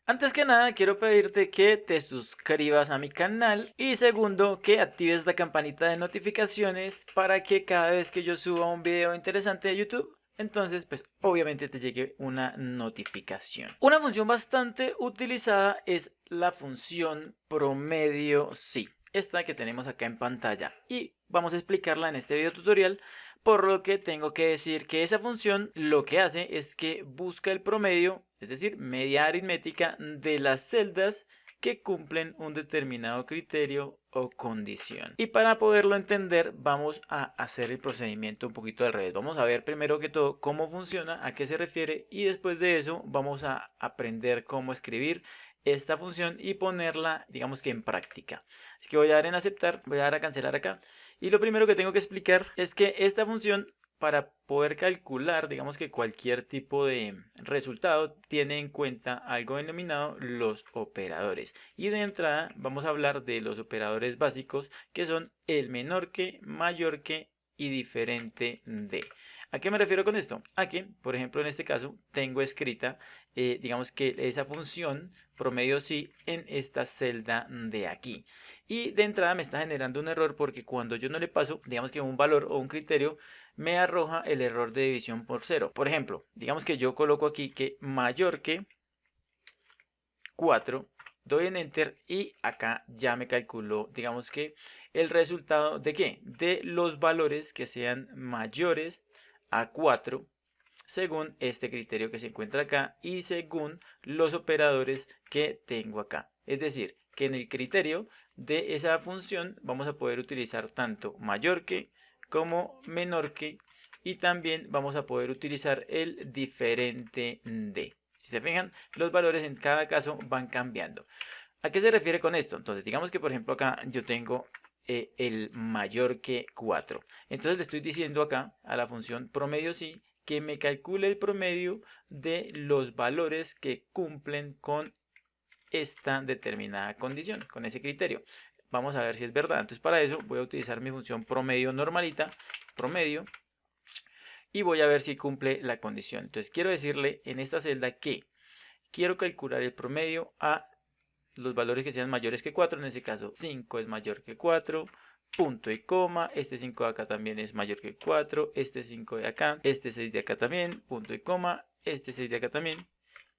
Antes que nada, quiero pedirte que te suscribas a mi canal y segundo, que actives la campanita de notificaciones para que cada vez que yo suba un video interesante de YouTube, entonces pues obviamente te llegue una notificación. Una función bastante utilizada es la función promedio sí, esta que tenemos acá en pantalla, y vamos a explicarla en este video tutorial. Por lo que tengo que decir que esa función lo que hace es que busca el promedio, es decir, media aritmética de las celdas que cumplen un determinado criterio o condición. Y para poderlo entender vamos a hacer el procedimiento un poquito al revés. Vamos a ver primero que todo cómo funciona, a qué se refiere, y después de eso vamos a aprender cómo escribir esta función y ponerla, digamos que en práctica. Así que voy a dar en aceptar, voy a dar a cancelar acá. Y lo primero que tengo que explicar es que esta función, para poder calcular, digamos que cualquier tipo de resultado, tiene en cuenta algo denominado los operadores. Y de entrada vamos a hablar de los operadores básicos, que son el menor que, mayor que y diferente de. ¿A qué me refiero con esto? A que, por ejemplo, en este caso, tengo escrita, digamos que esa función promedio sí en esta celda de aquí. Y de entrada me está generando un error porque cuando yo no le paso, digamos que un valor o un criterio, me arroja el error de división por cero. Por ejemplo, digamos que yo coloco aquí que mayor que 4, doy en enter y acá ya me calculó, digamos que el resultado de qué? De los valores que sean mayores a 4 según este criterio que se encuentra acá y según los operadores que tengo acá. Es decir, que en el criterio de esa función vamos a poder utilizar tanto mayor que como menor que, y también vamos a poder utilizar el diferente de. Si se fijan, los valores en cada caso van cambiando. ¿A qué se refiere con esto? Entonces, digamos que por ejemplo acá yo tengo el mayor que 4. Entonces le estoy diciendo acá a la función promedio sí que me calcule el promedio de los valores que cumplen con esta determinada condición, con ese criterio. Vamos a ver si es verdad. Entonces para eso voy a utilizar mi función promedio normalita, promedio, y voy a ver si cumple la condición. Entonces quiero decirle en esta celda que quiero calcular el promedio a los valores que sean mayores que 4, en este caso 5 es mayor que 4, punto y coma, este 5 de acá también es mayor que 4, este 5 de acá, este 6 de acá también, punto y coma, este 6 de acá también,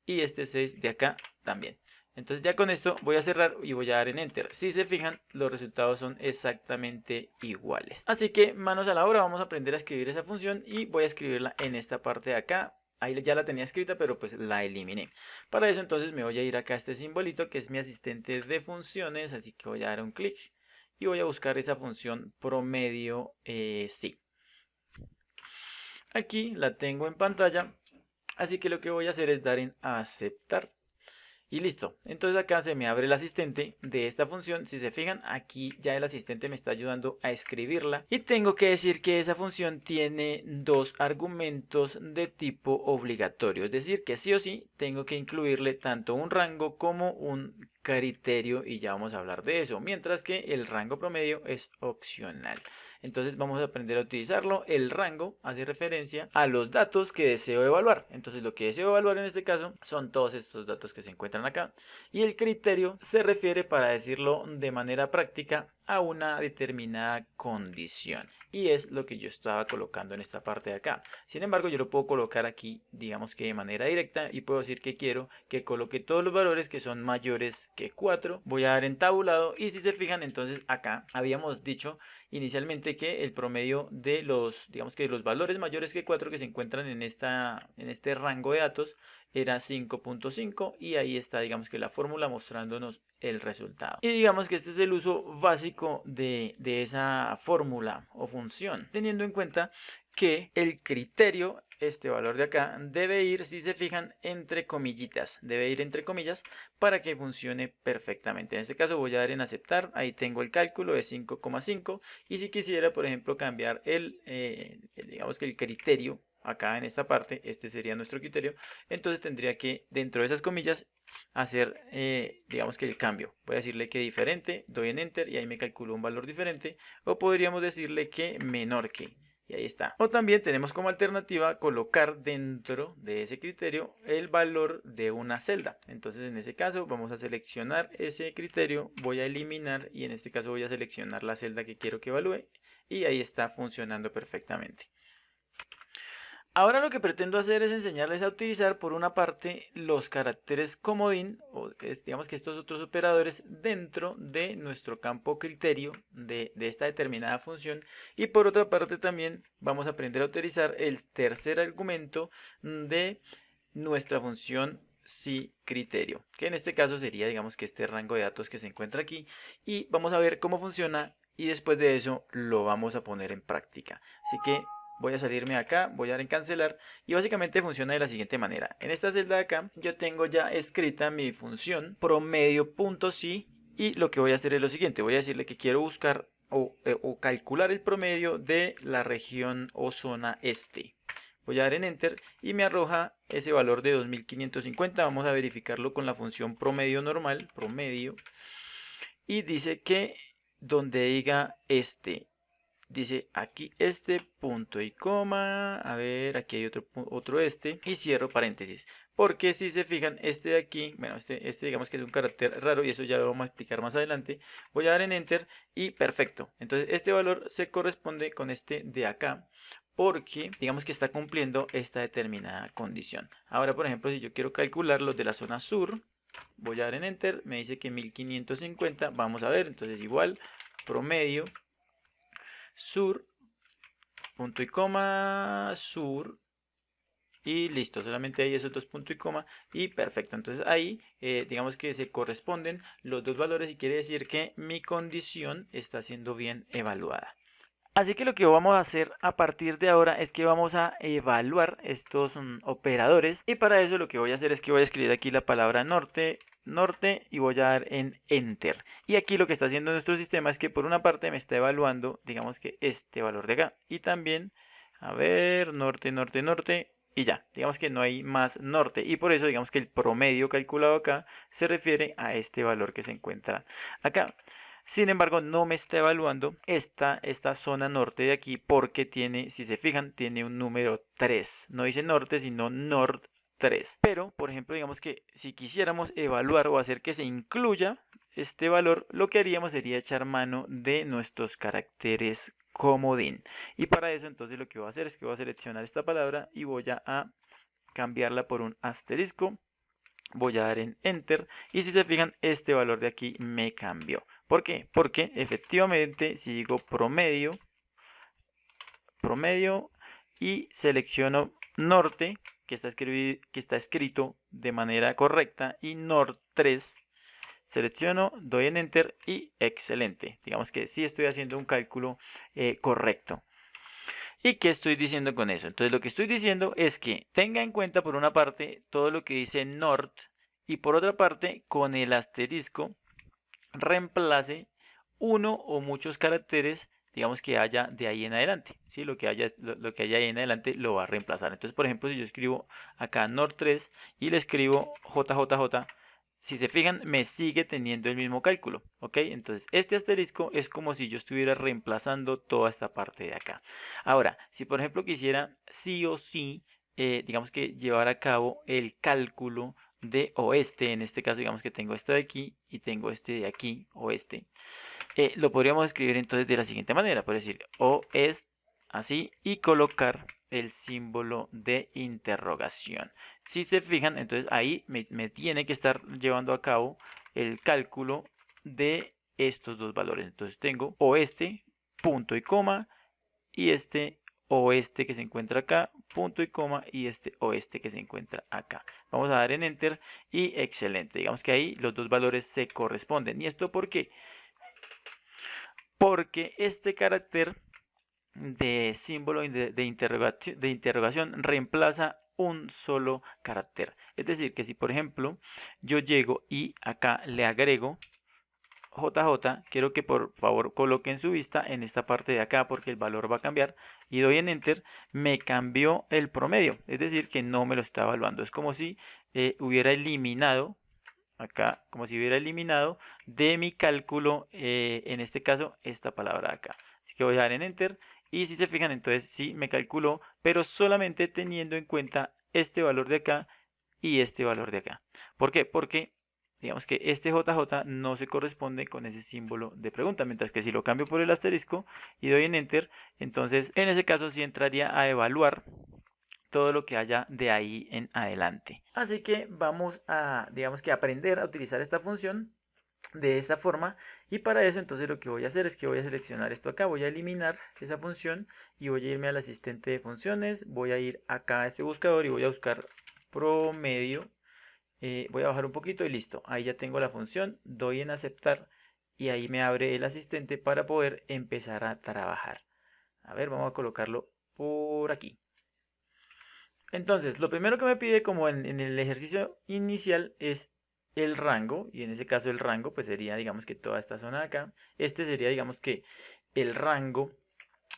y este 6 de acá también. Entonces ya con esto voy a cerrar y voy a dar en enter. Si se fijan, los resultados son exactamente iguales. Así que manos a la obra, vamos a aprender a escribir esa función y voy a escribirla en esta parte de acá. Ahí ya la tenía escrita, pero pues la eliminé. Para eso entonces me voy a ir acá a este simbolito que es mi asistente de funciones, así que voy a dar un clic y voy a buscar esa función promedio sí. Aquí la tengo en pantalla, así que lo que voy a hacer es dar en aceptar. Y listo, entonces acá se me abre el asistente de esta función. Si se fijan, aquí ya el asistente me está ayudando a escribirla. Y tengo que decir que esa función tiene dos argumentos de tipo obligatorio. Es decir, que sí o sí tengo que incluirle tanto un rango como un criterio, y ya vamos a hablar de eso. Mientras que el rango promedio es opcional. Entonces vamos a aprender a utilizarlo. El rango hace referencia a los datos que deseo evaluar. Entonces lo que deseo evaluar en este caso son todos estos datos que se encuentran acá. Y el criterio se refiere, para decirlo de manera práctica, a una determinada condición. Y es lo que yo estaba colocando en esta parte de acá. Sin embargo, yo lo puedo colocar aquí, digamos que de manera directa, y puedo decir que quiero que coloque todos los valores que son mayores que 4. Voy a dar en tabulado, y si se fijan, entonces acá habíamos dicho inicialmente que el promedio de los, digamos que los valores mayores que 4 que se encuentran en este rango de datos era 5.5, y ahí está, digamos que la fórmula mostrándonos el resultado. Y digamos que este es el uso básico de esa fórmula o función, teniendo en cuenta que el criterio, este valor de acá, debe ir, si se fijan, entre comillitas, debe ir entre comillas para que funcione perfectamente. En este caso voy a dar en aceptar, ahí tengo el cálculo de 5,5, y si quisiera, por ejemplo, cambiar digamos que el criterio, acá en esta parte, este sería nuestro criterio, entonces tendría que, dentro de esas comillas, hacer, digamos que el cambio. Voy a decirle que diferente, doy en enter y ahí me calculo un valor diferente, o podríamos decirle que menor que. Y ahí está. O también tenemos como alternativa colocar dentro de ese criterio el valor de una celda. Entonces en ese caso vamos a seleccionar ese criterio, voy a eliminar y en este caso voy a seleccionar la celda que quiero que evalúe y ahí está funcionando perfectamente. Ahora lo que pretendo hacer es enseñarles a utilizar por una parte los caracteres comodín, o digamos que estos otros operadores dentro de nuestro campo criterio de esta determinada función, y por otra parte también vamos a aprender a utilizar el tercer argumento de nuestra función si_criterio, que en este caso sería digamos que este rango de datos que se encuentra aquí, y vamos a ver cómo funciona y después de eso lo vamos a poner en práctica. Así que voy a salirme de acá, voy a dar en cancelar y básicamente funciona de la siguiente manera. En esta celda de acá yo tengo ya escrita mi función promedio.si y lo que voy a hacer es lo siguiente. Voy a decirle que quiero buscar o calcular el promedio de la región o zona este. Voy a dar en enter y me arroja ese valor de 2550. Vamos a verificarlo con la función promedio normal, promedio. Y dice que donde diga este, dice aquí este, punto y coma, a ver, aquí hay otro este, y cierro paréntesis. Porque si se fijan, este de aquí, bueno, este digamos que es un carácter raro y eso ya lo vamos a explicar más adelante. Voy a dar en enter y perfecto. Entonces este valor se corresponde con este de acá, porque digamos que está cumpliendo esta determinada condición. Ahora, por ejemplo, si yo quiero calcular los de la zona sur, voy a dar en enter, me dice que 1550, vamos a ver, entonces igual, promedio, sur, punto y coma, sur, y listo, solamente ahí esos dos puntos y coma y perfecto. Entonces ahí digamos que se corresponden los dos valores y quiere decir que mi condición está siendo bien evaluada. Así que lo que vamos a hacer a partir de ahora es que vamos a evaluar estos operadores y para eso lo que voy a hacer es que voy a escribir aquí la palabra norte y voy a dar en enter. Y aquí lo que está haciendo nuestro sistema es que por una parte me está evaluando digamos que este valor de acá y también, a ver, norte y ya, digamos que no hay más norte y por eso digamos que el promedio calculado acá se refiere a este valor que se encuentra acá. Sin embargo, no me está evaluando esta zona norte de aquí porque tiene, si se fijan, tiene un número 3. No dice norte, sino nord 3. Pero, por ejemplo, digamos que si quisiéramos evaluar o hacer que se incluya este valor, lo que haríamos sería echar mano de nuestros caracteres comodín. Y para eso, entonces, lo que voy a hacer es que voy a seleccionar esta palabra y voy a cambiarla por un asterisco. Voy a dar en enter y si se fijan este valor de aquí me cambió. ¿Por qué? Porque efectivamente si digo promedio y selecciono norte que está escrito de manera correcta y nord 3, selecciono, doy en enter y excelente. Digamos que sí estoy haciendo un cálculo correcto. ¿Y qué estoy diciendo con eso? Entonces lo que estoy diciendo es que tenga en cuenta por una parte todo lo que dice nord y por otra parte con el asterisco reemplace uno o muchos caracteres digamos que haya de ahí en adelante. ¿Sí? Lo que haya ahí en adelante lo va a reemplazar. Entonces por ejemplo si yo escribo acá nord 3 y le escribo JJJ, si se fijan, me sigue teniendo el mismo cálculo, ¿ok? Entonces, este asterisco es como si yo estuviera reemplazando toda esta parte de acá. Ahora, si por ejemplo quisiera sí o sí, digamos que llevar a cabo el cálculo de oeste, en este caso digamos que tengo este de aquí y tengo este de aquí, oeste, lo podríamos escribir entonces de la siguiente manera, por decir, oeste, así, y colocar el símbolo de interrogación. Si se fijan, entonces ahí me tiene que estar llevando a cabo el cálculo de estos dos valores. Entonces tengo oeste, punto y coma, y este oeste que se encuentra acá, punto y coma, y este oeste que se encuentra acá. Vamos a dar en enter y excelente. Digamos que ahí los dos valores se corresponden. ¿Y esto por qué? Porque este carácter de símbolo de interrogación reemplaza un solo carácter. Es decir, que si por ejemplo yo llego y acá le agrego JJ, quiero que por favor coloquen su vista en esta parte de acá porque el valor va a cambiar y doy en enter, me cambió el promedio, es decir que no me lo está evaluando. Es como si hubiera eliminado acá, como si hubiera eliminado de mi cálculo, en este caso, esta palabra acá. Así que voy a dar en enter Y si se fijan, entonces sí me calculó, pero solamente teniendo en cuenta este valor de acá y este valor de acá. ¿Por qué? Porque digamos que este JJ no se corresponde con ese símbolo de pregunta, mientras que si lo cambio por el asterisco y doy en Enter, entonces en ese caso sí entraría a evaluar todo lo que haya de ahí en adelante. Así que vamos a, digamos que aprender a utilizar esta función de esta forma, y para eso entonces lo que voy a hacer es que voy a seleccionar esto acá, voy a eliminar esa función y voy a irme al asistente de funciones, voy a ir acá a este buscador y voy a buscar promedio, voy a bajar un poquito y listo, ahí ya tengo la función, doy en aceptar y ahí me abre el asistente para poder empezar a trabajar. A ver, vamos a colocarlo por aquí. Entonces, lo primero que me pide como en el ejercicio inicial es el rango, y en ese caso el rango pues sería digamos que toda esta zona de acá. Este sería digamos que el rango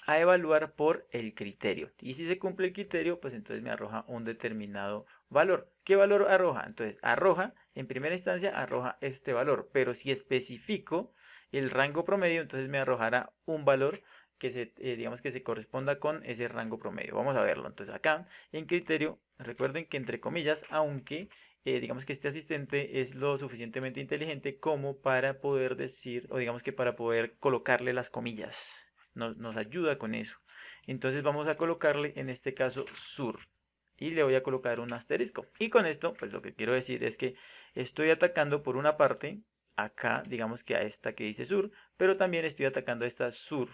a evaluar por el criterio. Y si se cumple el criterio, pues entonces me arroja un determinado valor. ¿Qué valor arroja? Entonces arroja, en primera instancia arroja este valor, pero si especifico el rango promedio, entonces me arrojará un valor que se, digamos que se corresponda con ese rango promedio. Vamos a verlo. Entonces acá en criterio, recuerden que entre comillas, aunque digamos que este asistente es lo suficientemente inteligente como para poder decir, o digamos que para poder colocarle las comillas. Nos ayuda con eso. Entonces vamos a colocarle en este caso sur. Y le voy a colocar un asterisco. Y con esto, pues lo que quiero decir es que estoy atacando por una parte, acá, digamos que a esta que dice sur, pero también estoy atacando a esta sur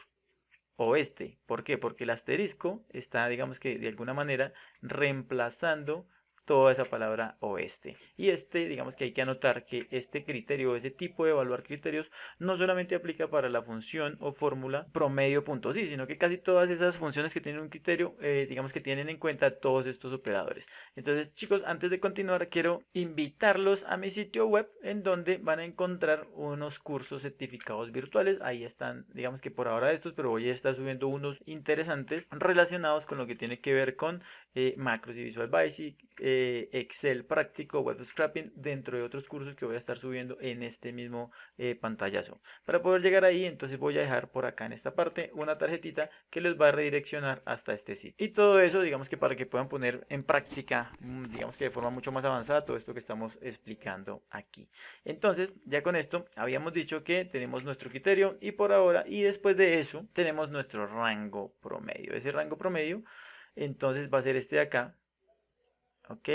oeste. ¿Por qué? Porque el asterisco está, digamos que de alguna manera, reemplazando toda esa palabra oeste. Y digamos que hay que anotar que este criterio, ese tipo de evaluar criterios, no solamente aplica para la función o fórmula promedio punto sí, sino que casi todas esas funciones que tienen un criterio, digamos que tienen en cuenta todos estos operadores. Entonces, chicos, antes de continuar, quiero invitarlos a mi sitio web, en donde van a encontrar unos cursos certificados virtuales. Ahí están, digamos que por ahora estos, pero voy a estar subiendo unos interesantes relacionados con lo que tiene que ver con macros y Visual Basic, Excel práctico, web scrapping, dentro de otros cursos que voy a estar subiendo en este mismo pantallazo. Para poder llegar ahí, entonces voy a dejar por acá en esta parte una tarjetita que les va a redireccionar hasta este sitio. Y todo eso, digamos que para que puedan poner en práctica, digamos que de forma mucho más avanzada, todo esto que estamos explicando aquí. Entonces, ya con esto, habíamos dicho que tenemos nuestro criterio y por ahora, y después de eso, tenemos nuestro rango promedio. Ese rango promedio, entonces va a ser este de acá, ¿ok?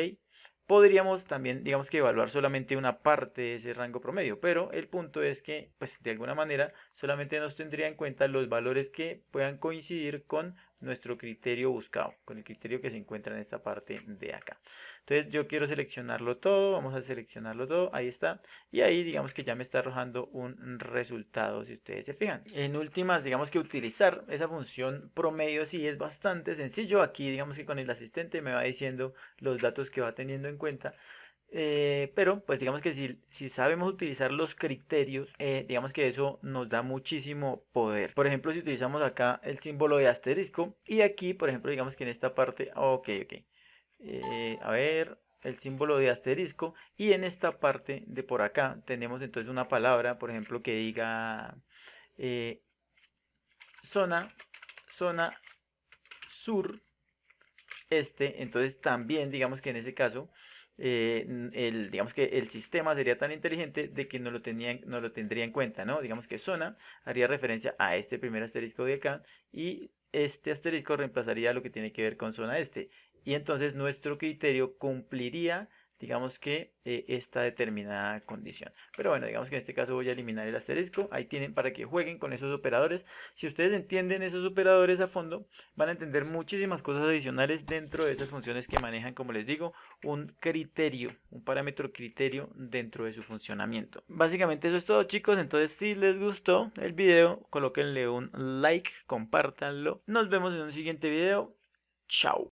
Podríamos también, digamos que evaluar solamente una parte de ese rango promedio, pero el punto es que, pues de alguna manera, solamente nos tendría en cuenta los valores que puedan coincidir con nuestro criterio buscado, con el criterio que se encuentra en esta parte de acá. Entonces yo quiero seleccionarlo todo, vamos a seleccionarlo todo, ahí está, y ahí digamos que ya me está arrojando un resultado, si ustedes se fijan. En últimas, digamos que utilizar esa función promedio sí es bastante sencillo. Aquí digamos que con el asistente me va diciendo los datos que va teniendo en cuenta. Pero pues digamos que si sabemos utilizar los criterios, digamos que eso nos da muchísimo poder. Por ejemplo, si utilizamos acá el símbolo de asterisco y aquí, por ejemplo, digamos que en esta parte, ok, a ver, el símbolo de asterisco, y en esta parte de por acá tenemos entonces una palabra, por ejemplo, que diga zona sur este. Entonces también digamos que en ese caso digamos que el sistema sería tan inteligente de que no lo tendría en cuenta, ¿no? Digamos que zona haría referencia a este primer asterisco de acá, y este asterisco reemplazaría lo que tiene que ver con zona este, y entonces nuestro criterio cumpliría, digamos que esta determinada condición. Pero bueno, digamos que en este caso voy a eliminar el asterisco. Ahí tienen para que jueguen con esos operadores. Si ustedes entienden esos operadores a fondo, van a entender muchísimas cosas adicionales dentro de esas funciones que manejan, como les digo, un criterio, un parámetro criterio dentro de su funcionamiento. Básicamente eso es todo, chicos. Entonces, si les gustó el video, colóquenle un like, compártanlo. Nos vemos en un siguiente video. Chao.